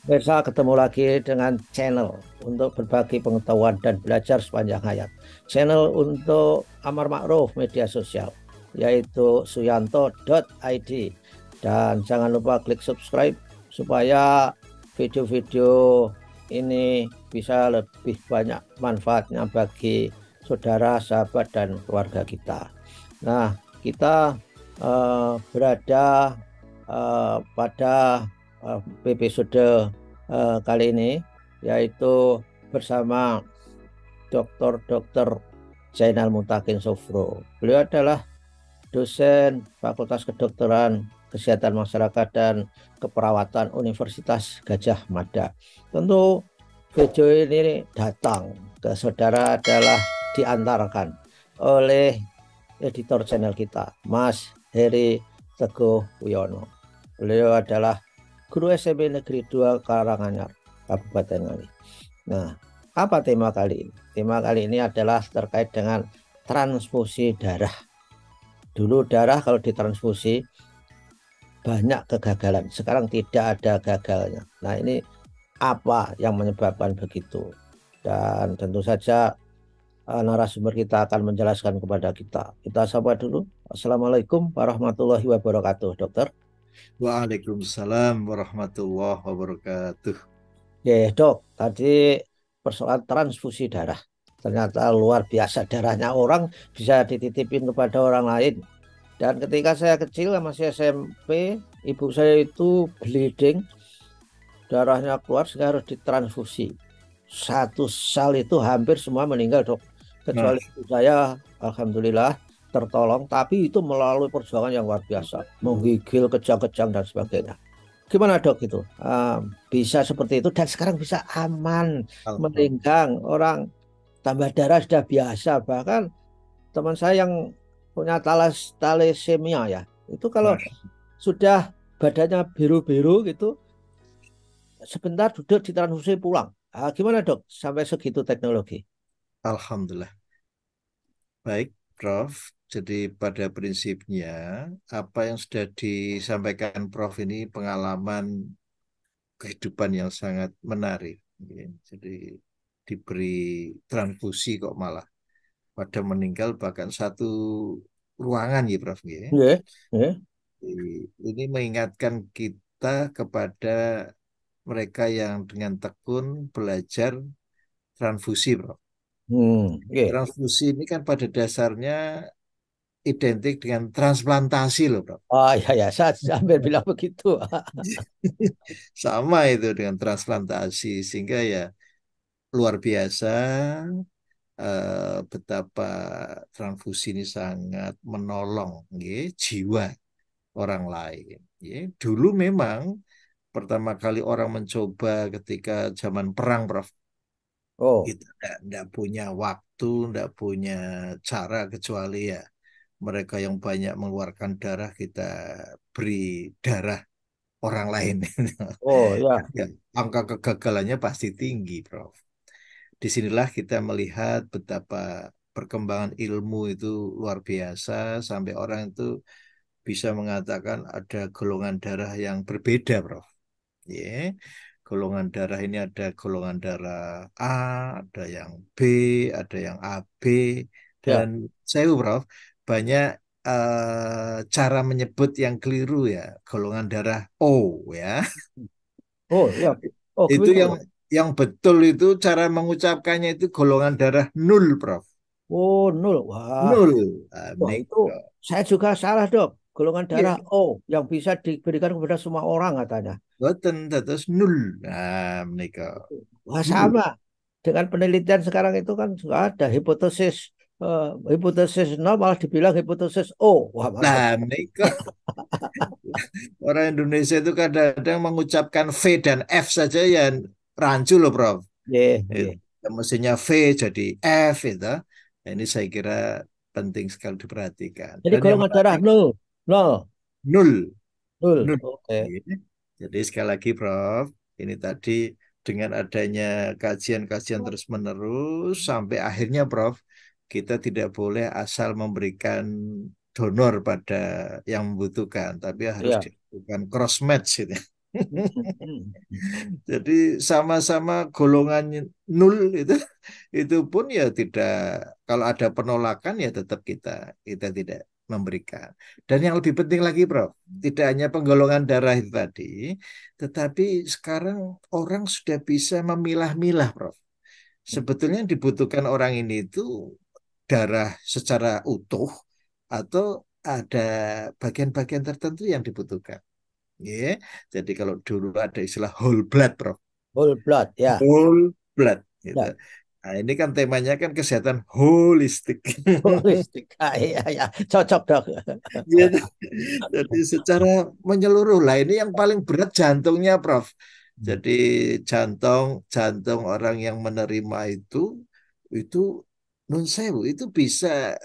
Pemirsa, ketemu lagi dengan channel untuk berbagi pengetahuan dan belajar sepanjang hayat. Channel untuk amar ma'ruf media sosial, yaitu suyanto.id. Dan jangan lupa klik subscribe supaya video-video ini bisa lebih banyak manfaatnya bagi saudara, sahabat, dan keluarga kita. Nah, kita berada pada episode kali ini, yaitu bersama Dr. Zainal Mutakin Sofro. Beliau adalah dosen Fakultas Kedokteran, Kesehatan Masyarakat dan Keperawatan Universitas Gajah Mada. Tentu video ini datang ke saudara adalah diantarkan oleh editor channel kita, Mas Heri Teguh Wiono. Beliau adalah guru SMP Negeri 2 Karanganyar, Kabupaten Ngawi. Nah, apa tema kali ini? Tema kali ini adalah terkait dengan transfusi darah. Dulu darah kalau ditransfusi banyak kegagalan, sekarang tidak ada gagalnya. Nah, ini apa yang menyebabkan begitu? Dan tentu saja narasumber kita akan menjelaskan kepada kita. Kita sapa dulu. Assalamualaikum warahmatullahi wabarakatuh, dokter. Waalaikumsalam warahmatullahi wabarakatuh. Ya, dok, tadi persoalan transfusi darah. Ternyata luar biasa darahnya orang bisa dititipin kepada orang lain. Dan ketika saya kecil masih SMP, ibu saya itu bleeding, darahnya keluar sehingga harus ditransfusi. Satu sal itu hampir semua meninggal, dok. Nah, Kecuali ibu saya, alhamdulillah tertolong, tapi itu melalui perjuangan yang luar biasa, menggigil, kejang-kejang dan sebagainya. Gimana dok itu? Bisa seperti itu dan sekarang bisa aman, alhamdulillah. melenggang, orang tambah darah sudah biasa. Bahkan teman saya yang punya thalassemia ya, itu kalau Masya- sudah badannya biru-biru gitu, sebentar duduk ditransfusi pulang. Gimana dok? Sampai segitu teknologi. Alhamdulillah. Baik, Prof. Jadi pada prinsipnya apa yang sudah disampaikan Prof ini pengalaman kehidupan yang sangat menarik. Ya. Jadi diberi transfusi kok malah pada meninggal bahkan satu ruangan ya Prof. Ya. Nggih, nggih. Ini mengingatkan kita kepada mereka yang dengan tekun belajar transfusi, Bro. Nggih. Transfusi ini kan pada dasarnya identik dengan transplantasi loh, Bro. Oh iya ya, saya sambil bilang begitu. Sama itu dengan transplantasi, sehingga ya luar biasa betapa transfusi ini sangat menolong jiwa orang lain. Dulu memang pertama kali orang mencoba ketika zaman perang, Prof. Oh, Kita nggak punya waktu, nggak punya cara kecuali ya mereka yang banyak mengeluarkan darah kita beri darah orang lain. oh ya. Ya, angka kegagalannya pasti tinggi, Prof. Disinilah kita melihat betapa perkembangan ilmu itu luar biasa sampai orang itu bisa mengatakan ada golongan darah yang berbeda, Prof. Ya, golongan darah ini ada golongan darah A, ada yang B, ada yang AB, dan Ya. saya, Prof, banyak cara menyebut yang keliru ya, golongan darah O ya. Oh ya. Oh Itu begitu. yang betul itu cara mengucapkannya itu golongan darah nol, Prof. Oh nol. Wah. Nol. Wah, itu Menika. saya juga salah, Dok. Golongan Iya, darah O yang bisa diberikan kepada semua orang katanya. boten dados nol. Nah, menika. Wah, Nol. sama. Dengan penelitian sekarang itu kan sudah ada hipotesis eh, hipotesis nol malah dibilang hipotesis O. Wah, mantap. Nah, menika. Orang Indonesia itu kadang-kadang mengucapkan V dan F saja ya rancu loh, Prof. Ye, Itu. ye. Ya, mestinya V jadi F itu. Nah, ini saya kira penting sekali diperhatikan. Jadi Dan yang golongan darah menarik, nol. Nol. nol. Nol. Nol. Oke. Iya. Jadi sekali lagi, Prof, ini tadi dengan adanya kajian-kajian terus-menerus sampai akhirnya, Prof, kita tidak boleh asal memberikan donor pada yang membutuhkan, tapi harus Ya. dilakukan cross match gitu. Jadi sama-sama golongan nol itu pun ya tidak, kalau ada penolakan ya tetap kita tidak memberikan. Dan yang lebih penting lagi, Prof, tidak hanya penggolongan darah itu tadi, tetapi sekarang orang sudah bisa memilah-milah, Prof. Sebetulnya yang dibutuhkan orang ini itu darah secara utuh atau ada bagian-bagian tertentu yang dibutuhkan. Ya, jadi kalau dulu ada istilah whole blood, Prof. Whole blood, ya. Whole blood, gitu. Ya. Nah, ini kan temanya kan kesehatan holistik. Holistik. Ah, iya, ya. Cocok, Dok. Gitu. Jadi secara menyeluruh lah, ini yang paling berat jantungnya, Prof. Jadi jantung jantung orang yang menerima itu non sewu itu bisa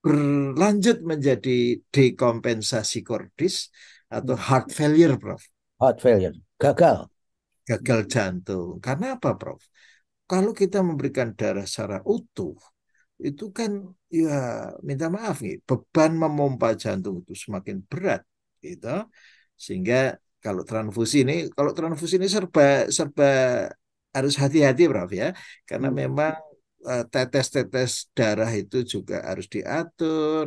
berlanjut menjadi dekompensasi kordis atau heart failure, Prof. Heart failure. Gagal. Gagal jantung. Karena apa, Prof? Kalau kita memberikan darah secara utuh, itu kan ya minta maaf nih, beban memompa jantung itu semakin berat, gitu. Sehingga kalau transfusi ini serba serba harus hati-hati, Prof ya, karena Hmm. memang tetes-tetes darah itu juga harus diatur.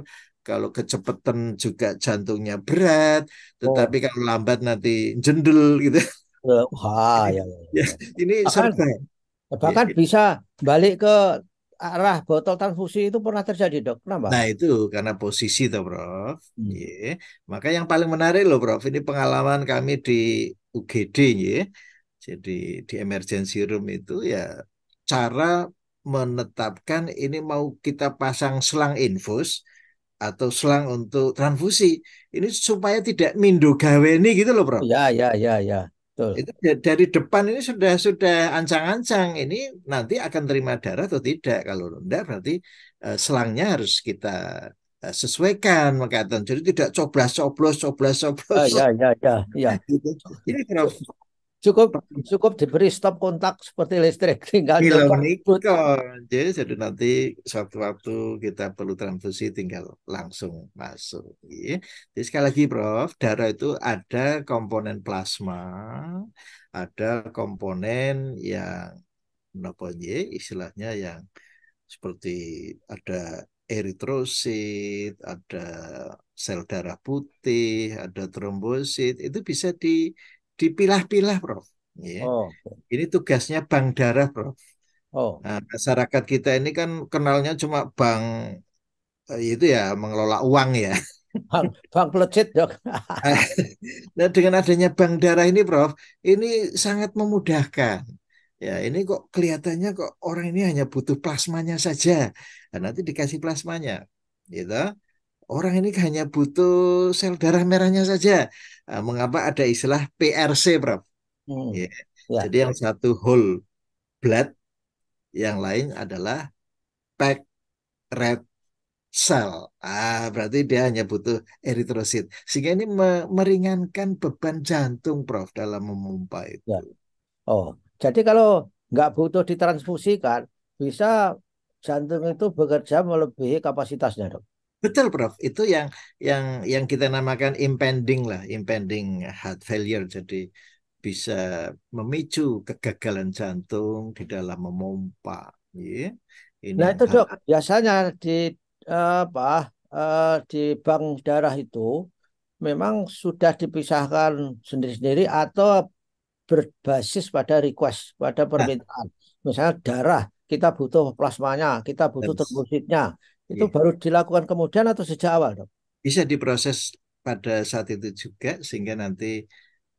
Kalau kecepatan juga jantungnya berat, tetapi Oh, kalau lambat nanti jendel gitu. wah, Ini, ya, ya, ya, ya. ini Bahkan, serba. Ya. bahkan bisa balik ke arah botol transfusi itu pernah terjadi, Dok. Kenapa? Nah itu karena posisi tuh, Prof. Hmm. Ya. Maka yang paling menarik loh, Prof, ini pengalaman kami di UGD, ya. Jadi di emergency room itu ya cara menetapkan ini mau kita pasang selang infus atau selang untuk transfusi. Ini supaya tidak mindo gaweni gitu loh, Prof. Ya, ya, ya, ya. Betul. Itu dari depan ini sudah ancang-ancang ini nanti akan terima darah atau tidak. Kalau enggak berarti selangnya harus kita sesuaikan makatan. Jadi tidak coblos-coblos, coblos-coblos Ya, ya, ya, ya, ya. gitu. Ini Prof, Cukup cukup diberi stop kontak seperti listrik, tinggal film nyopot boot. nikah. Jadi nanti suatu-waktu kita perlu transfusi tinggal langsung masuk. Ya. Jadi sekali lagi, Prof, darah itu ada komponen plasma, ada komponen yang apa ya, istilahnya yang seperti ada eritrosit, ada sel darah putih, ada trombosit, itu bisa dipilah-pilah, Prof. Ya. Oh, Ini tugasnya bank darah, Prof. oh, Nah, masyarakat kita ini kan kenalnya cuma bank itu ya mengelola uang ya. bang pelecit, Dok. Nah, dengan adanya bank darah ini, Prof, ini sangat memudahkan. Ya, ini kok kelihatannya kok orang ini hanya butuh plasmanya saja. Nah, nanti dikasih plasmanya, gitu. Orang ini hanya butuh sel darah merahnya saja. Nah, mengapa ada istilah PRC, Prof? Ya. Hmm. Ya, Jadi yang satu whole blood, yang lain adalah packed red cell. Berarti dia hanya butuh eritrosit. Sehingga ini meringankan beban jantung, Prof, dalam memompa ya. itu. Oh, jadi kalau nggak butuh ditransfusikan, bisa jantung itu bekerja melebihi kapasitasnya, Dok. Betul, Prof. Itu yang kita namakan impending lah, impending heart failure. Jadi bisa memicu kegagalan jantung di dalam memompa. Ya. Ini Nah yang itu, harus. Dok, biasanya di apa di bank darah itu memang sudah dipisahkan sendiri-sendiri atau berbasis pada request, pada Nah, permintaan. Misalnya darah, kita butuh plasmanya, kita butuh harus. trombositnya. Itu Ya. baru dilakukan kemudian atau sejak awal, Dok? Bisa diproses pada saat itu juga sehingga nanti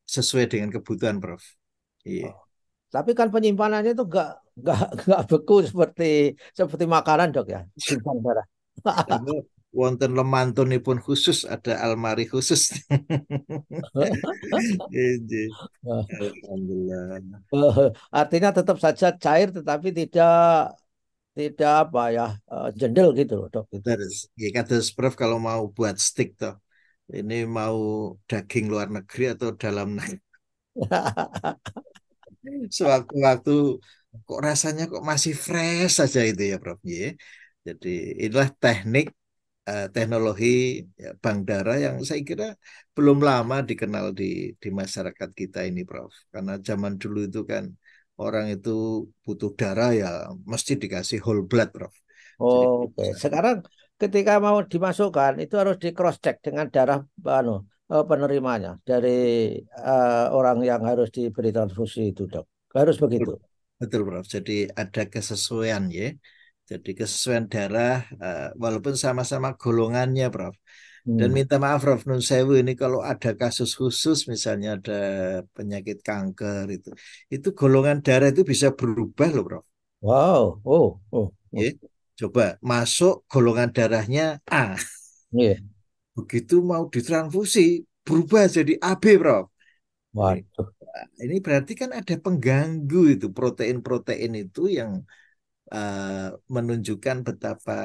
sesuai dengan kebutuhan, Prof. Iya. Oh. Tapi kan penyimpanannya itu nggak nggak beku seperti seperti makanan, Dok, ya, simpan darah. Karena wonten lemantunipun khusus, ada almari khusus. Iya. Alhamdulillah. Artinya tetap saja cair tetapi tidak tidak apa ya jendel gitu loh, Dok, itu. Terus, ya kados Prof kalau mau buat stick toh, ini mau daging luar negeri atau dalam negeri. Sewaktu-waktu kok rasanya kok masih fresh saja itu ya, Prof. Ya. Jadi inilah teknik teknologi ya, bank darah yang saya kira belum lama dikenal di masyarakat kita ini, Prof. Karena zaman dulu itu kan orang itu butuh darah ya mesti dikasih whole blood, Prof. Jadi Oke, sekarang ketika mau dimasukkan itu harus di cross check dengan darah anu, penerimanya dari orang yang harus diberi transfusi itu, Dok. Harus begitu. betul, betul, Prof. Jadi ada kesesuaian ya. Jadi kesesuaian darah walaupun sama-sama golongannya, Prof. Dan Hmm. minta maaf Prof Nun Sewu ini kalau ada kasus khusus misalnya ada penyakit kanker itu golongan darah itu bisa berubah loh Prof. Wow, Ya. Coba masuk golongan darahnya A, iya. begitu mau ditransfusi berubah jadi AB Prof. Ini, Waduh. ini berarti kan ada pengganggu itu protein-protein itu yang menunjukkan betapa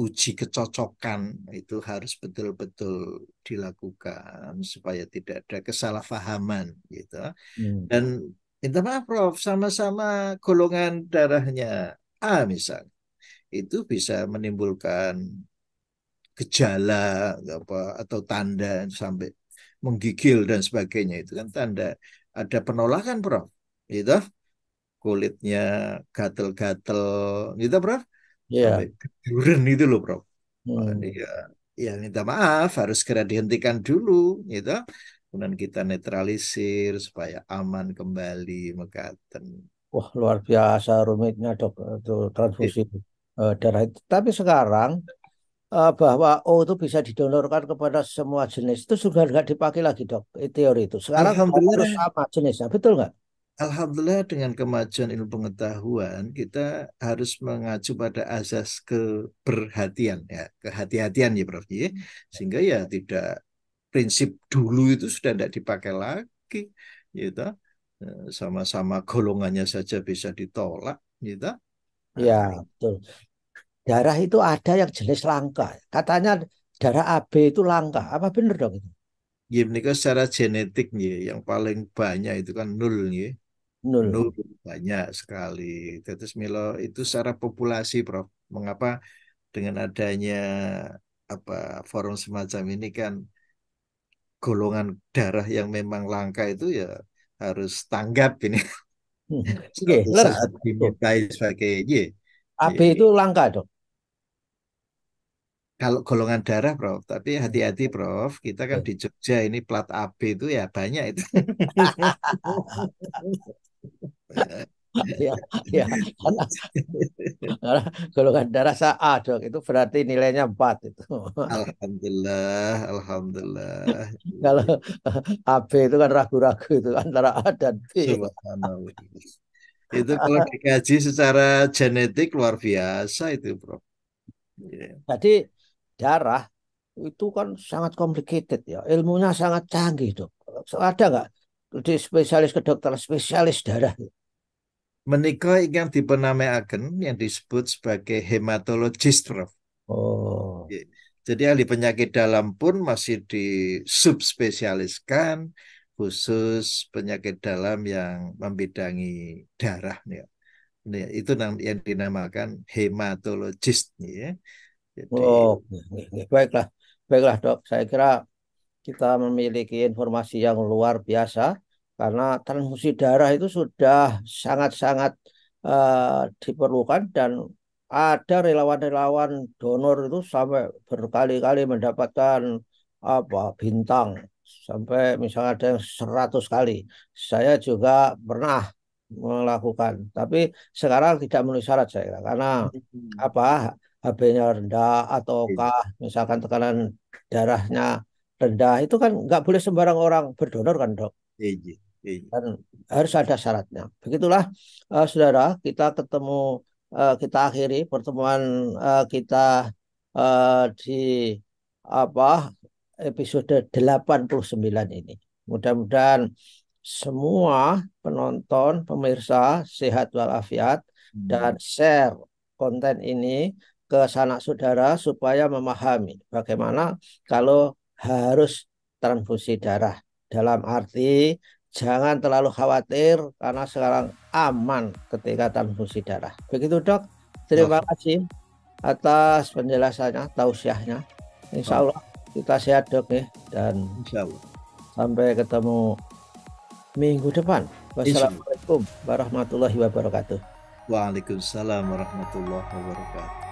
uji kecocokan itu harus betul-betul dilakukan supaya tidak ada kesalahpahaman gitu. Hmm. Dan minta maaf Prof, sama-sama golongan darahnya A misal, itu bisa menimbulkan gejala apa atau tanda sampai menggigil dan sebagainya itu kan tanda ada penolakan Prof. Gitu. Kulitnya gatel-gatel gitu Prof. Sampai Iya. kejuran itu loh Prof. Wah, ini Hmm. ya minta maaf harus segera dihentikan dulu gitu. Kemudian kita netralisir supaya aman kembali mekaten. Wah, luar biasa rumitnya, Dok, itu Eh, transfusi darah itu. Tapi sekarang bahwa O itu bisa didonorkan kepada semua jenis itu sudah nggak dipakai lagi, Dok. Teori itu. Sekarang harus Alhamdulillah, sama jenisnya, betul nggak? Alhamdulillah dengan kemajuan ilmu pengetahuan kita harus mengacu pada asas keberhatian ya, kehati-hatian ya Prof. Ya. Sehingga ya tidak prinsip dulu itu sudah tidak dipakai lagi gitu. Sama-sama golongannya saja bisa ditolak gitu. Ya, Nah, betul. Darah itu ada yang jenis langka. Katanya darah AB itu langka. Apa benar, Dok itu? ya ini kan secara genetik ya, yang paling banyak itu kan nol ya. Nol. Nol banyak sekali. Terus Milo itu secara populasi, Prof. Mengapa dengan adanya apa forum semacam ini kan golongan darah yang memang langka itu ya harus tanggap ini Oke, suatu leres. saat Tuh. dimintai sebagai AB itu langka, Dok. kalau golongan darah, Prof. Tapi hati-hati, Prof. Kita kan Oke. di Jogja ini plat AB itu ya banyak itu. Ya, ya. Karena golongan darah A, Dok. Itu berarti nilainya 4 itu. Alhamdulillah, alhamdulillah. Kalau AB itu kan ragu-ragu itu antara A dan B. Subhanallah. Itu kalau dikaji secara genetik luar biasa itu, Prof. Iya. Jadi darah itu kan sangat complicated ya. Ilmunya sangat canggih, Dok. Ada nggak di spesialis kedokteran spesialis darah? Menika yang dipenamaiaken yang disebut sebagai hematologis, Prof. Oh, Iya. Jadi ahli penyakit dalam pun masih disubspesialiskan khusus penyakit dalam yang membidangi darah nih. Nih, itu yang dinamakan hematologis nih ya. Jadi oh, baiklah, baiklah, Dok. Saya kira kita memiliki informasi yang luar biasa karena transfusi darah itu sudah sangat-sangat diperlukan dan ada relawan-relawan donor itu sampai berkali-kali mendapatkan bintang sampai misalnya ada yang 100 kali. Saya juga pernah melakukan, tapi sekarang tidak memenuhi syarat saya kira. Karena apa HB-nya rendah ataukah misalkan tekanan darahnya rendah itu kan nggak boleh sembarang orang berdonor kan dok iya, iya. dan harus ada syaratnya begitulah saudara kita ketemu kita akhiri pertemuan kita di apa episode 89 ini mudah-mudahan semua penonton pemirsa sehat walafiat dan Hmm. share konten ini ke sanak saudara supaya memahami bagaimana kalau harus transfusi darah. Dalam arti jangan terlalu khawatir karena sekarang aman ketika transfusi darah. Begitu dok. Terima Oh, kasih. atas penjelasannya, tausiahnya. Insya Oh, Allah kita sehat dok ya, dan insya Allah. sampai ketemu minggu depan. Insya Allah. Wassalamualaikum warahmatullahi wabarakatuh. Waalaikumsalam warahmatullahi wabarakatuh.